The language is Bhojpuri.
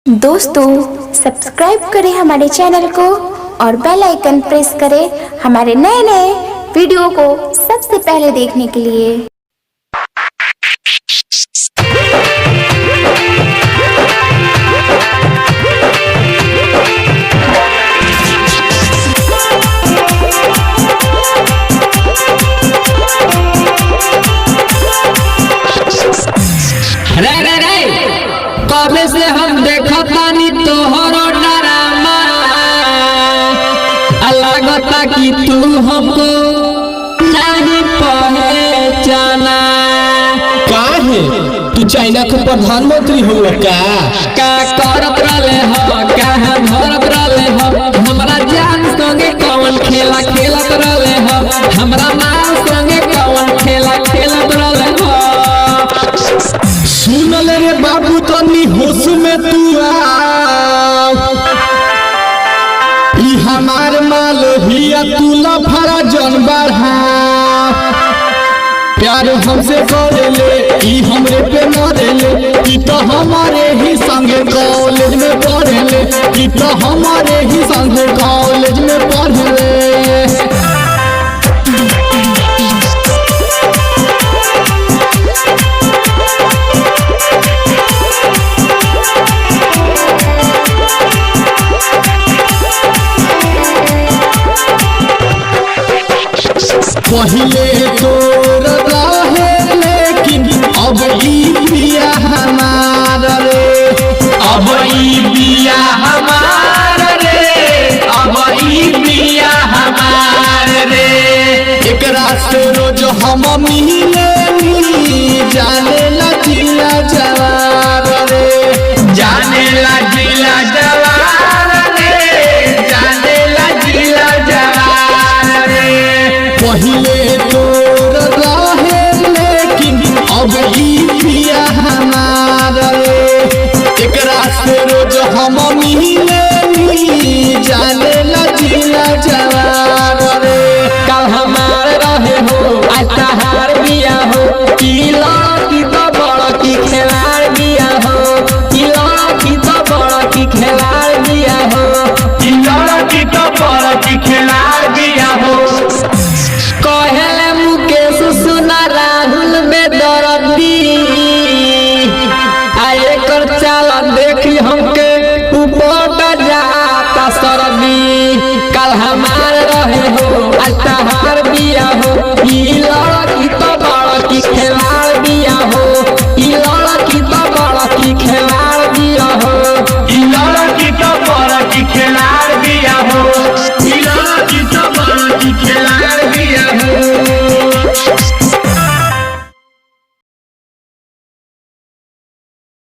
दोस्तों सब्सक्राइब करें हमारे चैनल को और बेल आइकन प्रेस करें हमारे नए नए वीडियो को सबसे पहले देखने के लिए। कबे से हम देखतानी तोहरो डरामा, लागता कि तू हमको नहीं पहचाना। काहे तू चाइना के प्रधानमंत्री हो का करत रहले हो, कहाँ धरत रहले हो, हमरा जान संगे कौन खेला खेलत रहले हो, हमरा माँ संगे कौन खेला खेलत रहले हो। सुनल रे बाबू तनी होश में तू ई हमार माल हिया तू लफड़ा जन बढ़ा। प्यार हमसे करेले ई हमरे पे मरेले, ई तो हमारे ही संगे कॉलेज में पढ़ेले, ई तो हमारे ही संगे कॉलेज में पढ़ेले। पहिले तोर रहे लेकिन अब ई बिया हमार रे, अब ई बिया हमार रे, अब ई बिया हमार रे। एकरा से रोज हम मिले जाने ला जिला जवार रे, जाने ला जिला जवार रे, जाने ला जिला जवार रे। पहिले तोर रहे लेकिन अब ई बिया हमार रे, एकरा से रोज हम मिले